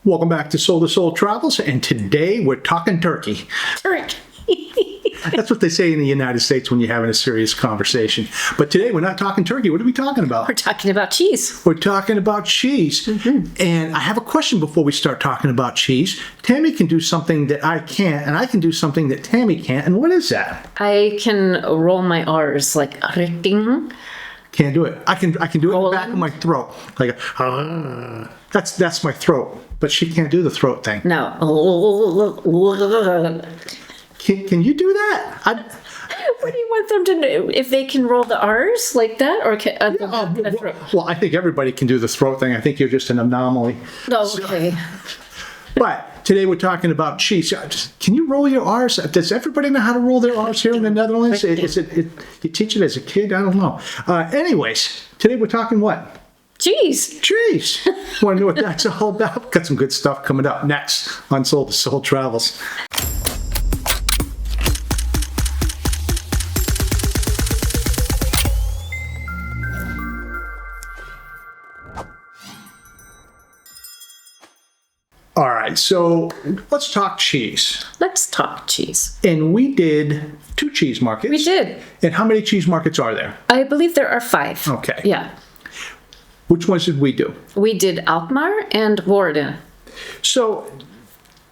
Welcome back to Soul to Soul Travels, and today we're talking turkey. Turkey. That's what they say in the United States when you're having a serious conversation. But today we're not talking turkey. What are we talking about? We're talking about cheese. We're talking about cheese. And I have a question before we start talking about cheese. Tammy can do something that I can't, and I can do something that Tammy can't. And what is that? I can roll my R's like ding. Can't do it. I can do it in the back of my throat. Like that's my throat. But she can't do the throat thing. No. Can you do that? What do you want them to do? If they can roll the R's like that, or can, the throat? Well, I think everybody can do the throat thing. I think you're just an anomaly. Oh, okay. But today we're talking about cheese. Can you roll your R's? Does everybody know how to roll their R's here in the Netherlands? You teach it as a kid? I don't know. Anyways, today we're talking what? Cheese. Cheese. Want to know what that's all about? Got some good stuff coming up next on Soul to Soul Travels. All right, so let's talk cheese. Let's talk cheese. And we did 2 cheese markets. We did. And how many cheese markets are there? I believe there are 5. Okay. Yeah. Which ones did we do? We did Alkmaar and Woerden. So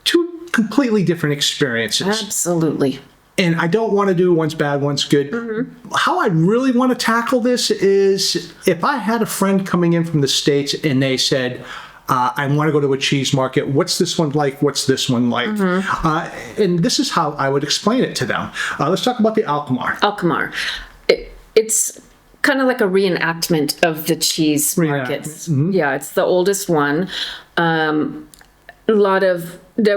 2 completely different experiences. Absolutely. And I don't want to do one's bad, one's good. How I really want to tackle this is if I had a friend coming in from the States and they said, I want to go to a cheese market. What's this one like? What's this one like? And this is how I would explain it to them. Let's talk about the Alkmaar. Alkmaar. It's kind of like a reenactment of the cheese markets. Yeah, it's the oldest one. There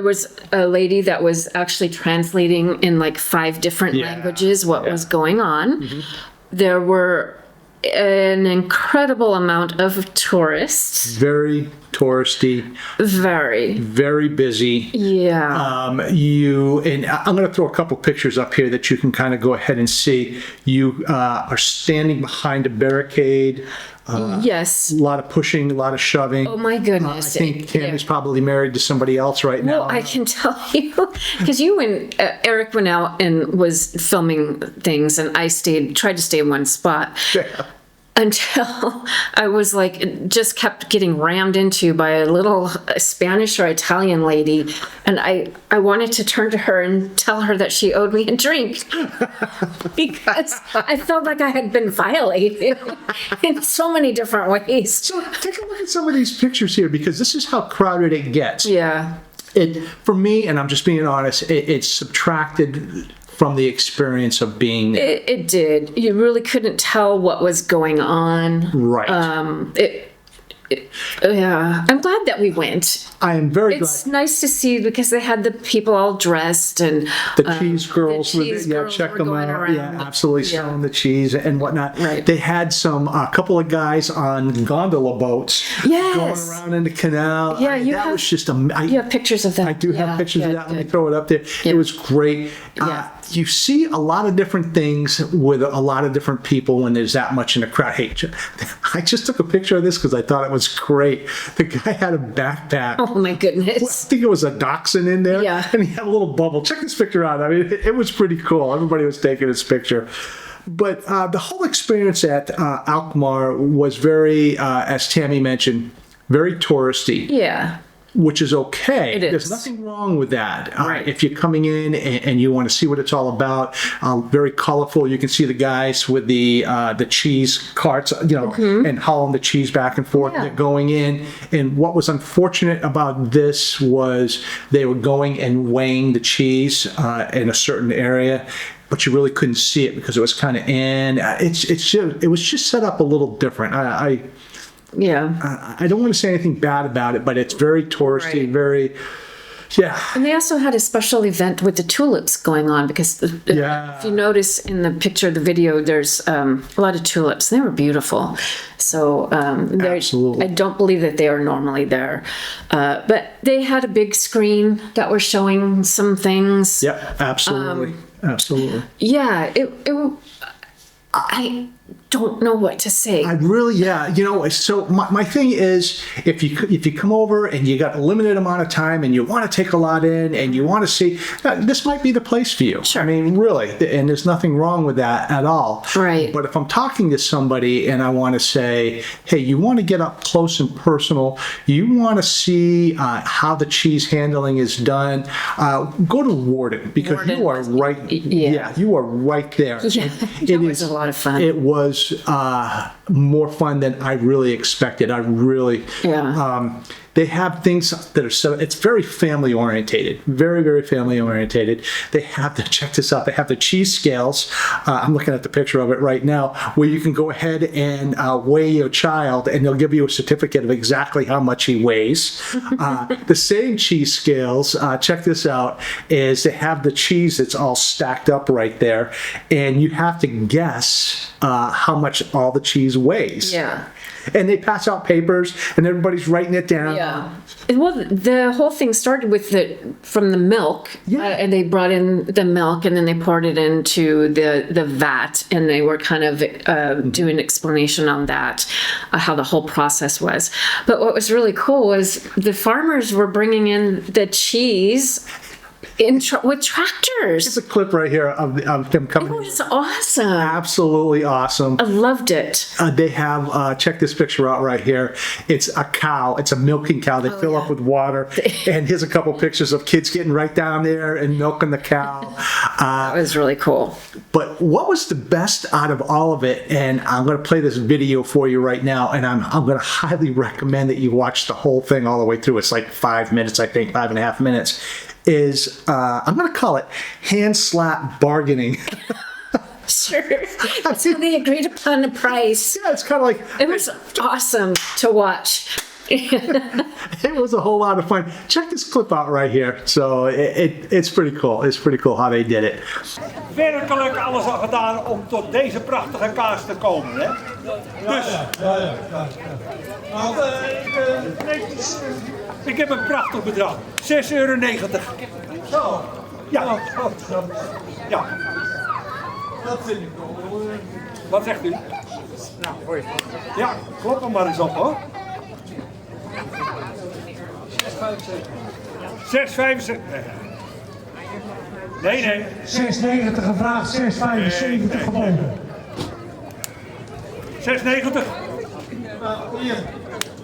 was a lady that was actually translating in like 5 different languages what was going on. There were an incredible amount of tourists. Very touristy. Very busy. Yeah. And I'm going to throw a couple pictures up here that you can kind of go ahead and see. You are standing behind a barricade. Yes. A lot of pushing, a lot of shoving. Oh my goodness. I think Tammy's probably married to somebody else right now. Well, I can tell you, because you and Eric went out and was filming things, and I tried to stay in one spot. Until I was like, just kept getting rammed into by a little Spanish or Italian lady. And I wanted to turn to her and tell her that she owed me a drink because I felt like I had been violated in so many different ways. So take a look at some of these pictures here because this is how crowded it gets. Yeah. For me, and I'm just being honest, it's subtracted from the experience of being there. It did. You really couldn't tell what was going on. Right. Yeah. I'm glad that we went. I am very glad. It's nice to see because they had the people all dressed and the cheese girls. Check them out. Around. Yeah, absolutely selling the cheese and whatnot. Right. They had a couple of guys on gondola boats going around in the canal. Yeah, you have pictures of that. I do have pictures of that. Let me throw it up there. It was great. You see a lot of different things with a lot of different people when there's that much in the crowd. Hey, I just took a picture of this because I thought it was great. The guy had a backpack. Oh my goodness. I think it was a dachshund in there. Yeah. And he had a little bubble. Check this picture out. I mean, it was pretty cool. Everybody was taking this picture. But the whole experience at Alkmaar was very, as Tammy mentioned, very touristy. Yeah. Which is okay. It is. There's nothing wrong with that. Right. If you're coming in and you want to see what it's all about, very colorful. You can see the guys with the cheese carts, and hauling the cheese back and forth. They're going in. And what was unfortunate about this was they were going and weighing the cheese in a certain area, but you really couldn't see it because it was kind of in. It was just set up a little different. I don't want to say anything bad about it, but it's very touristy, very, And they also had a special event with the tulips going on because if you notice in the picture of the video, there's a lot of tulips. They were beautiful. So absolutely. I don't believe that they are normally there. But they had a big screen that was showing some things. Yep, absolutely. Absolutely. Yeah, don't know what to say. I really, yeah. So my thing is, if you come over and you got a limited amount of time and you want to take a lot in and you want to see, this might be the place for you. Sure. I mean, really, and there's nothing wrong with that at all. Right. But if I'm talking to somebody and I want to say, hey, you want to get up close and personal, you want to see how the cheese handling is done, go to Woerden, because you are right. Yeah. You are right there. Yeah, it was a lot of fun. It was more fun than I really expected. I really, they have things that are so, it's very family orientated, very, very family orientated. They have check this out, they have the cheese scales. I'm looking at the picture of it right now, where you can go ahead and weigh your child and they'll give you a certificate of exactly how much he weighs. The same cheese scales, check this out, is they have the cheese that's all stacked up right there, and you have to guess how much all the cheese weighs. Yeah. And they pass out papers, and everybody's writing it down. Yeah. Well, the whole thing started with from the milk, and they brought in the milk, and then they poured it into the vat, and they were kind of doing explanation on that, how the whole process was. But what was really cool was the farmers were bringing in the cheese with tractors. There's a clip right here of them coming. It was awesome. Absolutely awesome. I loved it. They have, check this picture out right here. It's a cow. It's a milking cow. They fill up with water. And here's a couple pictures of kids getting right down there and milking the cow. That was really cool. But what was the best out of all of it, and I'm going to play this video for you right now, and I'm going to highly recommend that you watch the whole thing all the way through. It's like 5 minutes, I think, 5.5 minutes. Is I'm going to call it hand slap bargaining. Sure. That's how they agreed upon the price. Yeah, it's kind of like... It was awesome to watch. It was a whole lot of fun. Check this clip out right here. So it's pretty cool. It's pretty cool how they did it. Werkelijk alles al gedaan om tot deze prachtige kaas te komen, hè? Dus... Ik heb een prachtig bedrag. €6,90. Zo? Ja. Ja. Dat vind ik wel. Wat zegt u? Nou, hoi. Ja, klop hem maar eens op, hoor. 6,75. Nee. 6,90 gevraagd, 6,75 geboden. 6,90. Hier,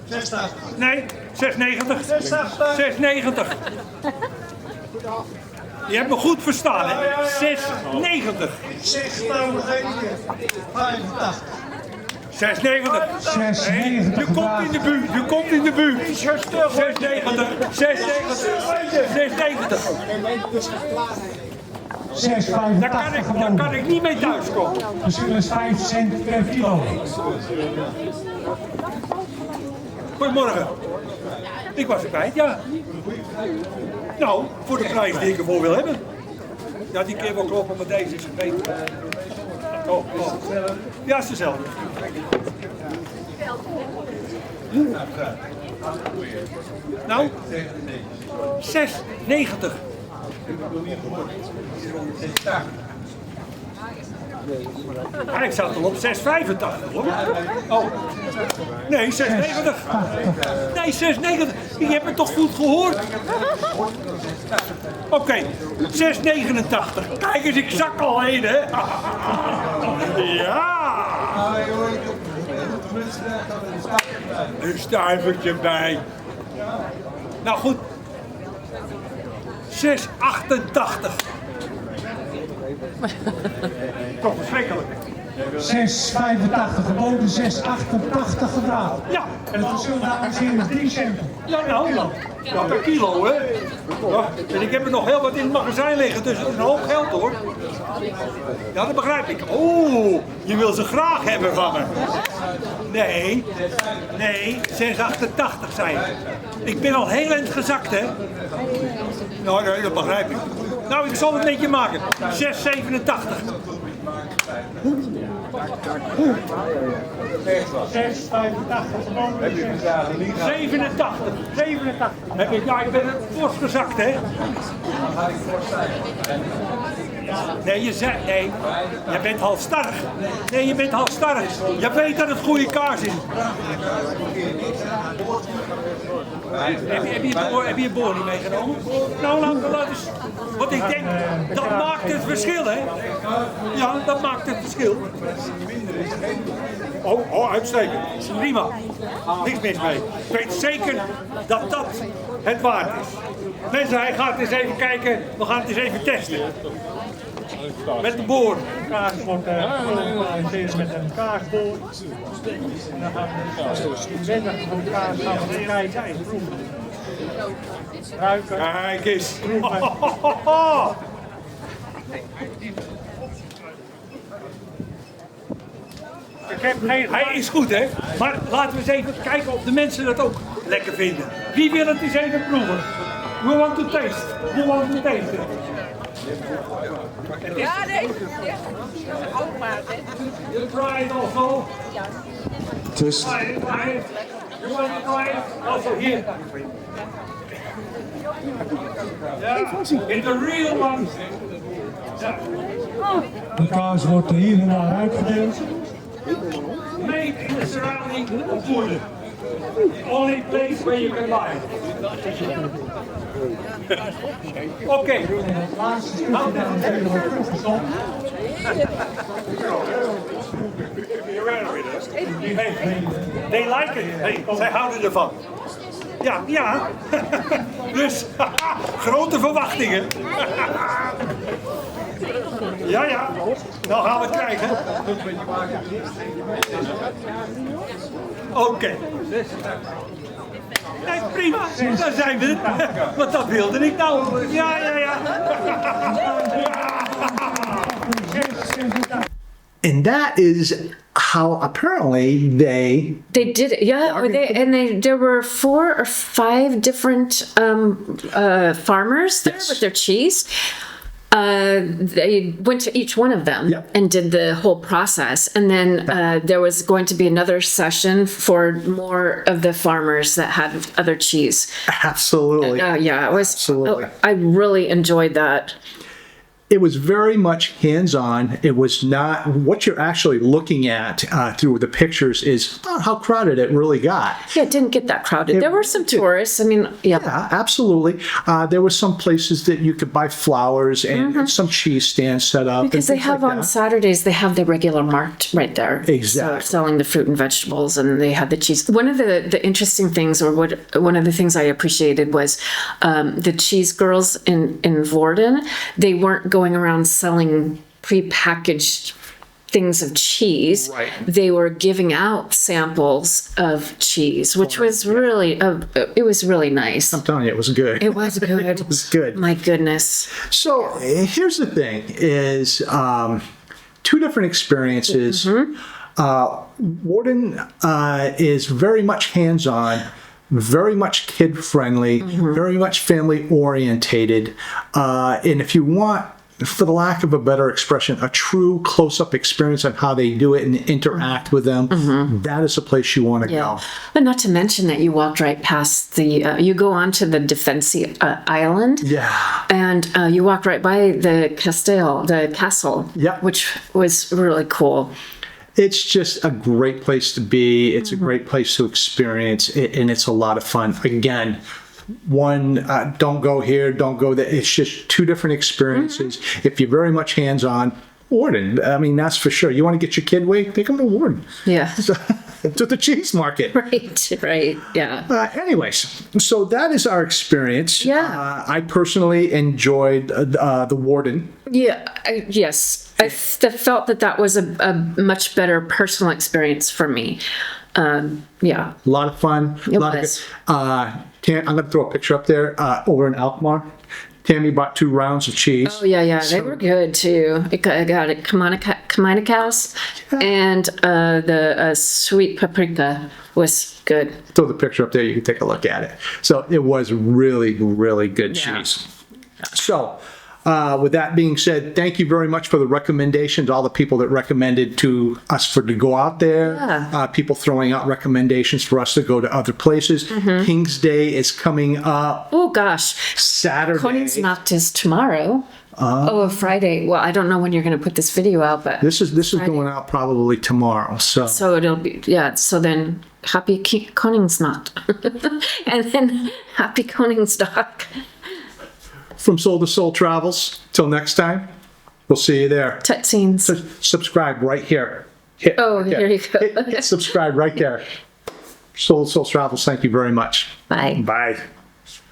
6,80. Nee, 6,90. 6,90. Je hebt me goed verstaan, hè? 6,90. 6,90. 6,90. Je komt in de buurt, je komt in de buurt. 6,90. 6,85 Daar geboden. kan ik niet mee thuiskomen. Verschil is 5 cent per kilo. Goedemorgen. Ik was er kwijt, ja. Nou, voor de prijs die ik ervoor wil hebben. Ja, die keer wel kloppen, maar deze is beter. Oh. Ja, is dezelfde. Nou, 6,90. Ja, ik zat al op 6,85 hoor. Oh. Nee, 6,90. Nee, 6,90. Je hebt het toch goed gehoord? Oké, 6,89. Kijk eens, ik zak al heen, hè? Ja! Een stuivertje bij. Nou goed. 6,88. Toch verschrikkelijk. 6,85 geboden, 6,88 gevraagd. Ja. En het verschil dames en heren is 3 cent. Ja, nou. Ja, per kilo, hè. Ja, en ik heb er nog heel wat in het magazijn liggen, dus dat is een hoop geld, hoor. Ja, dat begrijp ik. Oeh, je wil ze graag hebben van me. Nee, 6,88 zijn. Ik ben al heel eind gezakt, hè. Nou, nee, dat begrijp ik. Nou, ik zal het netje maken. 6,87. 6,85 geboden, 87. Heb ik, ja, ik ben het fors gezakt, hè. Nee, nee, je bent halstarrig. Nee, je bent halstarrig. Je weet dat het goede kaas is. Heb je een boor niet meegenomen? Nou, laat eens. Want ik denk, dat maakt het verschil, hè? Ja, dat maakt het verschil. Oh, uitstekend. Prima. Niks mis mee. Ik weet zeker dat dat het waard is. Mensen, hij gaat eens even kijken. We gaan het eens even testen. Met de boor. De kaas wordt georganiseerd met een kaasboor. En dan gaan we inwendig van de kaas gaan we kijken en proeven. Ruiken. Kijk eens. Ik heb geen... Hij is goed, hè? Maar laten we eens even kijken of de mensen dat ook lekker vinden. Wie wil het eens even proeven? We want to taste. We want to taste. Ja, nee. Alkmaar, hè? You try it also. Dus Try it. You want to try it? Also here. Yeah, in the real one. Yeah. De kaas wordt hier en daar uitgedeeld. Made in the surrounding of Woerden. Only place where you can buy it. Okay. Hey, they like it. Hey, zij houden ervan. Ja. Dus, grote verwachtingen. Ja. Nou gaan we het krijgen. Oké. Nee, prima. Daar zijn we. Want dat wilde ik nou. Ja. and that is how apparently they did it, yeah. There were 4 or 5 different farmers there Yes. with their cheese. They went to each one of them Yep. and did the whole process, and then there was going to be another session for more of the farmers that had other cheese. absolutely Yeah, it was. Absolutely. I really enjoyed that. it was very much hands-on. It was not what you're actually looking at through the pictures is not how crowded it really got. Yeah, it didn't get that crowded. There were some tourists. I mean, Yeah, absolutely. There were some places that you could buy flowers and some cheese stands set up. because and they things have like on that. Saturdays, they have the regular market right there. Exactly. So selling the fruit and vegetables, and they have the cheese. One of the interesting things, or one of the things I appreciated was the cheese girls in Woerden. They weren't going around selling prepackaged things of cheese. Right. They were giving out samples of cheese, which was really, it was really nice. I'm telling you, it was good. It was good. It was good. My goodness. So here's the thing: is 2 different experiences. Woerden is very much hands-on, very much kid-friendly, very much family-orientated, and if you want, for the lack of a better expression, a true close-up experience on how they do it and interact with them, that is a place you want to go. But not to mention that you walked right past you go onto the Defensie Island. Yeah. And you walked right by the castle. Yeah. Which was really cool. It's just a great place to be. It's a great place to experience it, and it's a lot of fun. Again, don't go here, don't go there. It's just 2 different experiences. If you're very much hands-on, Woerden, I mean, that's for sure. You want to get your kid away, take them to Woerden. Yeah. To the cheese market. Right. Yeah. Anyways, so that is our experience. Yeah. I personally enjoyed the Woerden. Yeah. Yes. I felt that was a much better personal experience for me. Yeah. A lot of fun. It a lot was. Of good. I'm going to throw a picture up there over in Alkmaar. Tammy bought 2 rounds of cheese. Oh yeah, they were good too. I got it, Kamanikas, and the sweet paprika was good. Throw the picture up there. You can take a look at it. So it was really, really good Yeah. cheese. So with that being said, thank you very much for the recommendations, all the people that recommended to us to go out there, Yeah. people throwing out recommendations for us to go to other places. King's Day is coming up Oh gosh, Saturday. Koningsnacht is tomorrow. Oh, a Friday. Well, I don't know when you're going to put this video out, but This is going out probably tomorrow, so. so it'll be, yeah. So then happy Koningsnacht. And then happy Koningsdag. From Soul to Soul Travels, till next time, we'll see you there. Tutscenes. Subscribe right here. Hit, Oh, here you go. hit subscribe right there. Soul to Soul Travels, thank you very much. Bye. Bye.